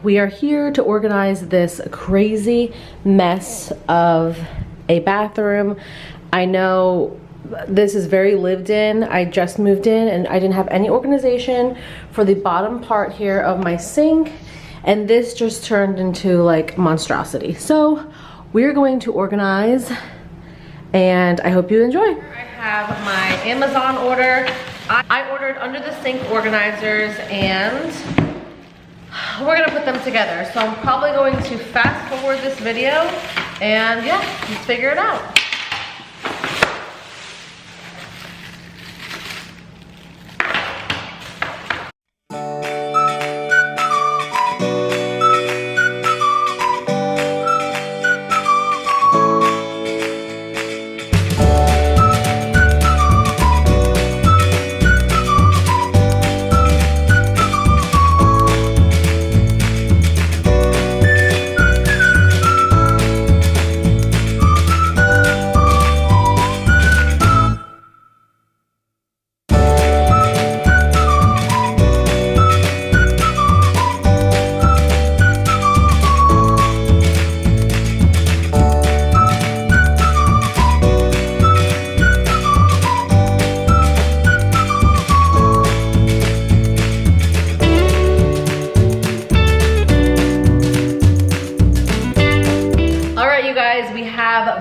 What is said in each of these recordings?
we are here to organize this crazy mess of a bathroom. I know this is very lived in. I just moved in and I didn't have any organization for the bottom part here of my sink, and this just turned into like monstrosity. So we're going to organize and I hope you enjoy. I have my Amazon order. I ordered under the sink organizers and we're gonna put them together. So I'm probably going to fast forward this video and yeah, let's figure it out.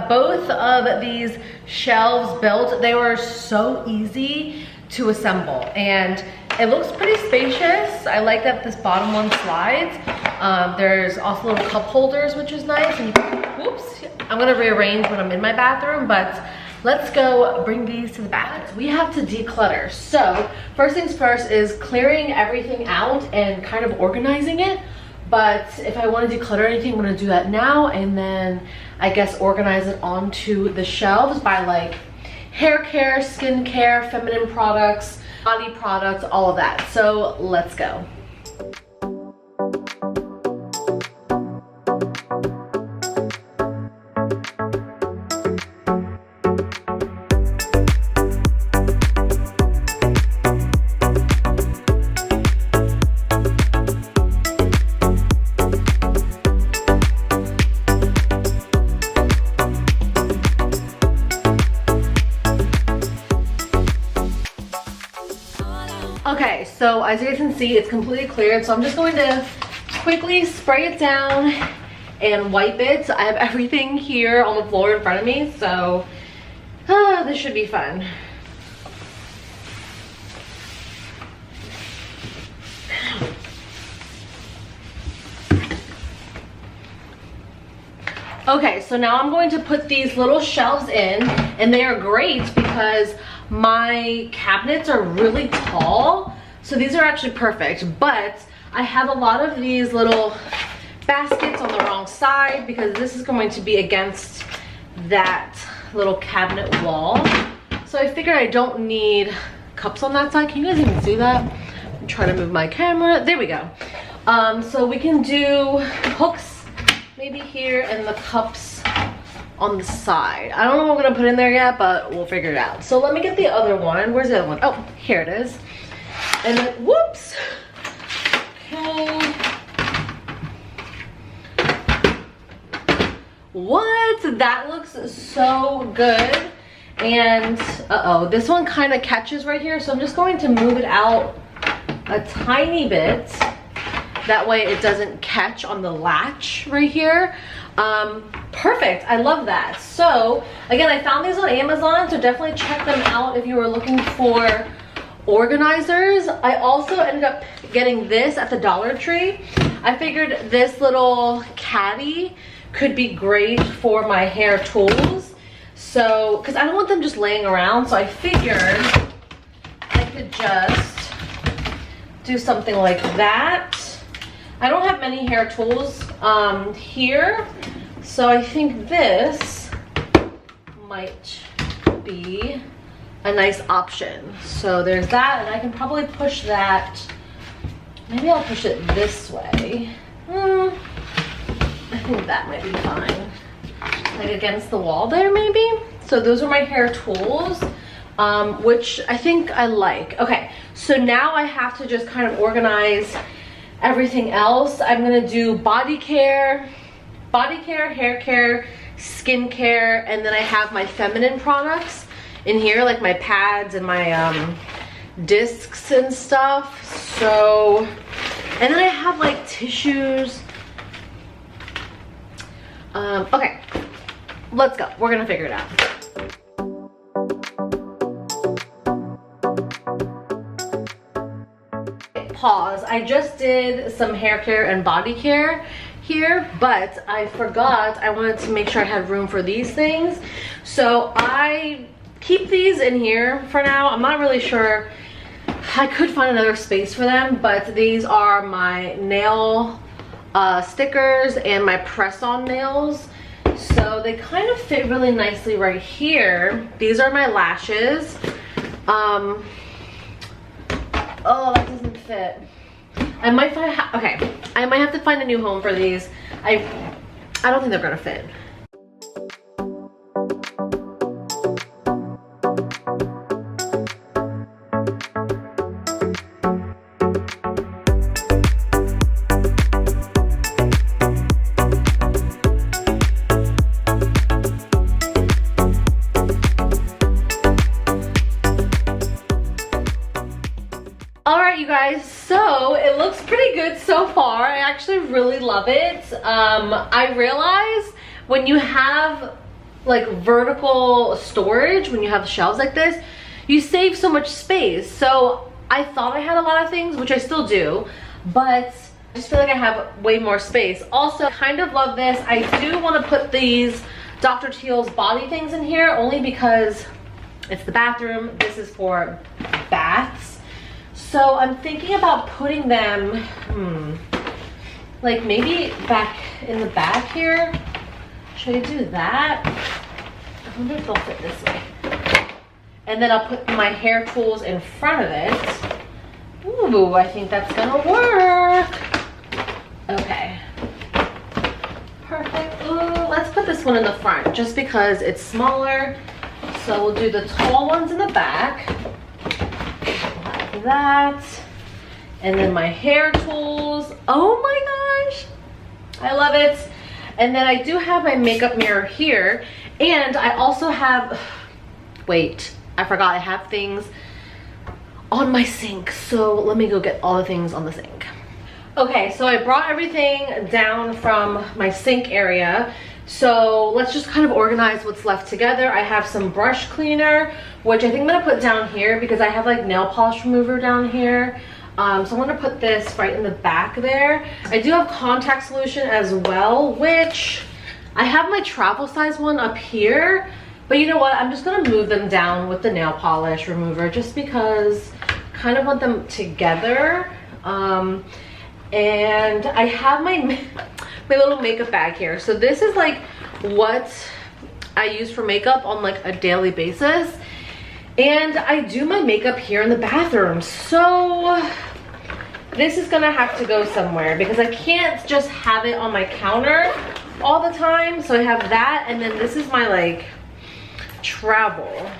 Both of these shelves built. They were so easy to assemble and it looks pretty spacious. I like that this bottom one slides. There's also little cup holders, which is nice. And whoops, I'm gonna rearrange when I'm in my bathroom, but let's go bring these to the bathroom. We have to declutter. So first things first is clearing everything out and kind of organizing it. But if I want to declutter anything, I'm going to do that now and then I guess organize it onto the shelves by like hair care, skin care, feminine products, body products, all of that. So let's go. Okay, so as you guys can see, it's completely cleared. So I'm just going to quickly spray it down and wipe it. I have everything here on the floor in front of me, so this should be fun. Okay, so now I'm going to put these little shelves in, and they are great because my cabinets are really tall, so these are actually perfect. But I have a lot of these little baskets on the wrong side because this is going to be against that little cabinet wall. So I figured I don't need cups on that side. Can you guys even see that? I'm trying to move my camera. There we go. So we can do hooks maybe here and the cups on the side. I don't know what I'm gonna put in there yet, but we'll figure it out. So let me get the other one. Where's the other one? Oh, here it is. And then, whoops. Okay. What? That looks so good. And, uh-oh, this one kind of catches right here. So I'm just going to move it out a tiny bit. That way it doesn't catch on the latch right here. Perfect, I love that. So again, I found these on Amazon, so definitely check them out if you were looking for organizers. I also ended up getting this at the Dollar Tree. I figured this little caddy could be great for my hair tools. So, because I don't want them just laying around, so I figured I could just do something like that. I don't have many hair tools here, so I think this might be a nice option. So there's that, and I can probably push that. Maybe I'll push it this way. I think that might be fine. Like against the wall there, maybe. So those are my hair tools, which I think I like. Okay, so now I have to just kind of organize everything else. I'm gonna do body care, hair care, skin care, and then I have my feminine products in here, like my pads and my discs and stuff. So, and then I have like tissues. Okay, let's go. We're gonna figure it out. Pause. I just did some hair care and body care here, but I forgot I wanted to make sure I had room for these things. So I keep these in here for now. I'm not really sure. I could find another space for them, but these are my nail stickers and my press-on nails. So they kind of fit really nicely right here. These are my lashes. Oh, that doesn't fit. I might find, okay, I might have to find a new home for these. I don't think they're gonna fit. Alright you guys, so it looks pretty good so far. I actually really love it. I realize when you have like vertical storage, when you have shelves like this, you save so much space. So I thought I had a lot of things, which I still do, but I just feel like I have way more space. Also, kind of love this. I do want to put these Dr. Teal's body things in here only because it's the bathroom. This is for baths. So I'm thinking about putting them, like maybe back in the back here. Should I do that? I wonder if they'll fit this way. And then I'll put my hair tools in front of it. Ooh, I think that's gonna work. Okay. Perfect. Ooh, let's put this one in the front just because it's smaller. So we'll do the tall ones in the back. That, and then my hair tools. Oh my gosh, I love it. And then I do have my makeup mirror here, and I also have, wait, I forgot I have things on my sink, so let me go get all the things on the sink. Okay, so I brought everything down from my sink area. So let's just kind of organize what's left together. I have some brush cleaner, which I think I'm gonna put down here because I have like nail polish remover down here. So I'm gonna put this right in the back there. I do have contact solution as well, which I have my travel size one up here, but you know what? I'm just gonna move them down with the nail polish remover just because I kind of want them together. And I have my little makeup bag here. So this is like what I use for makeup on like a daily basis. And I do my makeup here in the bathroom. So this is gonna have to go somewhere because I can't just have it on my counter all the time. So I have that, and then this is my like travel.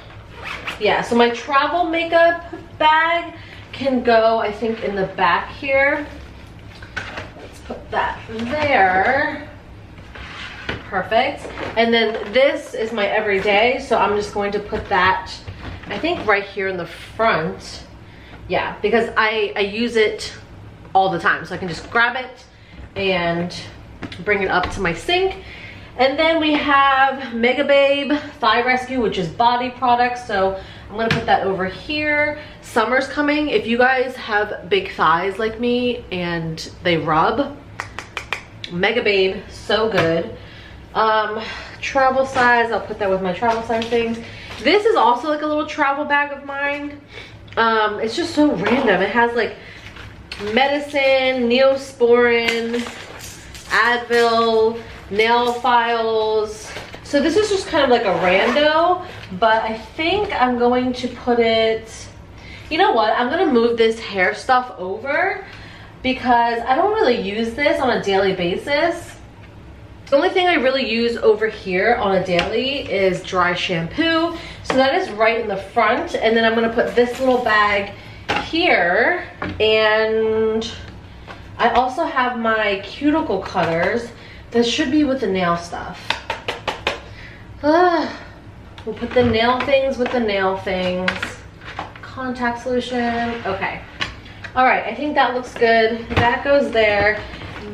Yeah, so my travel makeup bag can go, I think, in the back here. Put that there. Perfect. And then this is my everyday, so I'm just going to put that, I think, right here in the front. Yeah, because I use it all the time, so I can just grab it and bring it up to my sink. And then we have Mega Babe Thigh Rescue, which is body products, so I'm gonna put that over here. Summer's coming. If you guys have big thighs like me and they rub, Mega Babe, so good. Travel size, I'll put that with my travel size things. This is also like a little travel bag of mine. It's just so random. It has like medicine, Neosporin, Advil, nail files. So this is just kind of like a rando, but I think I'm going to put it, you know what, I'm gonna move this hair stuff over because I don't really use this on a daily basis. The only thing I really use over here on a daily is dry shampoo. So that is right in the front. And then I'm gonna put this little bag here, and I also have my cuticle cutters. That should be with the nail stuff. We'll put the nail things with the nail things. Contact solution. Okay. All right, I think that looks good. That goes there.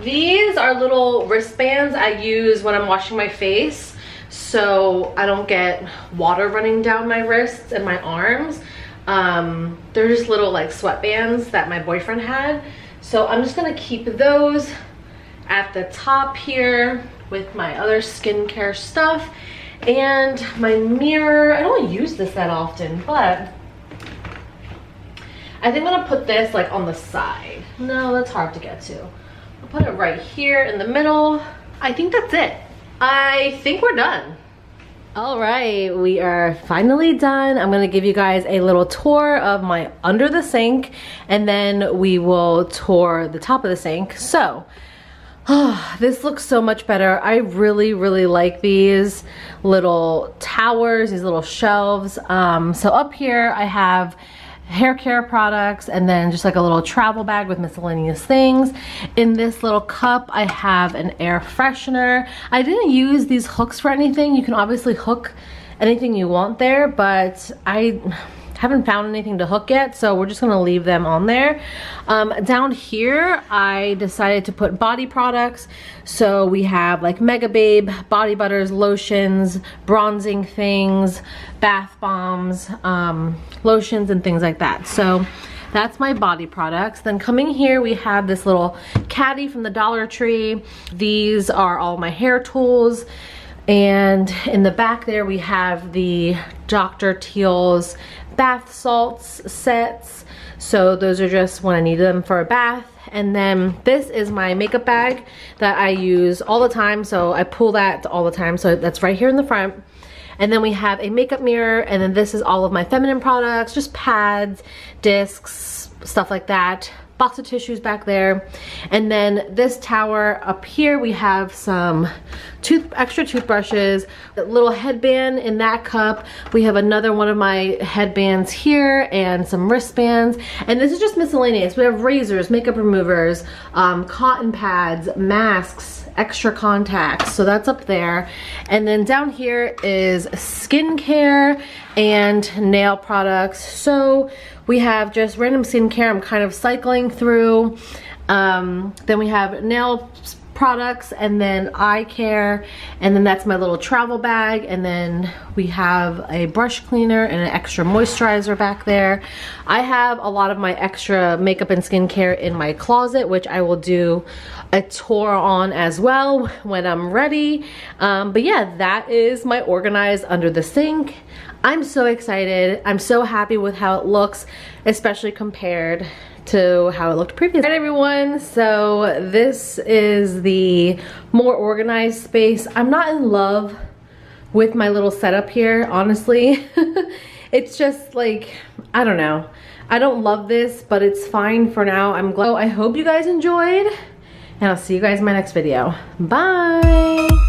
These are little wristbands I use when I'm washing my face, so I don't get water running down my wrists and my arms. They're just little like sweatbands that my boyfriend had. So I'm just gonna keep those at the top here with my other skincare stuff. And my mirror, I don't use this that often, but I think I'm gonna put this like on the side. No, that's hard to get to. I'll put it right here in the middle. I think that's it. I think we're done. All right, we are finally done. I'm gonna give you guys a little tour of my under the sink, and then we will tour the top of the sink. So, this looks so much better. I really, really like these little towers, these little shelves. So up here I have hair care products and then just like a little travel bag with miscellaneous things. In this little cup I have an air freshener. I didn't use these hooks for anything. You can obviously hook anything you want there, but I haven't found anything to hook yet, so we're just gonna leave them on there. Down here I decided to put body products. So we have like Mega Babe, body butters, lotions, bronzing things, bath bombs, lotions and things like that. So that's my body products. Then coming here we have this little caddy from the Dollar Tree. These are all my hair tools. And in the back there we have the Dr. Teal's bath salts sets. So those are just when I need them for a bath. And then this is my makeup bag that I use all the time. So I pull that all the time. So that's right here in the front. And then we have a makeup mirror, and then this is all of my feminine products, just pads, discs, stuff like that. Box of tissues back there. And then this tower up here we have some extra toothbrushes, a little headband in that cup. We have another one of my headbands here and some wristbands. And this is just miscellaneous. We have razors, makeup removers, cotton pads, masks, extra contacts. So that's up there. And then down here is skincare and nail products. So we have just random skincare I'm kind of cycling through. Then we have nail products and then eye care, and then that's my little travel bag. And then we have a brush cleaner and an extra moisturizer back there. I have a lot of my extra makeup and skincare in my closet, which I will do a tour on as well when I'm ready. But yeah, that is my organized under the sink. I'm so excited. I'm so happy with how it looks, especially compared to how it looked previously. Alright everyone, so this is the more organized space. I'm not in love with my little setup here, honestly. It's just like, I don't know. I don't love this, but it's fine for now. I'm glad. So I hope you guys enjoyed, and I'll see you guys in my next video. Bye!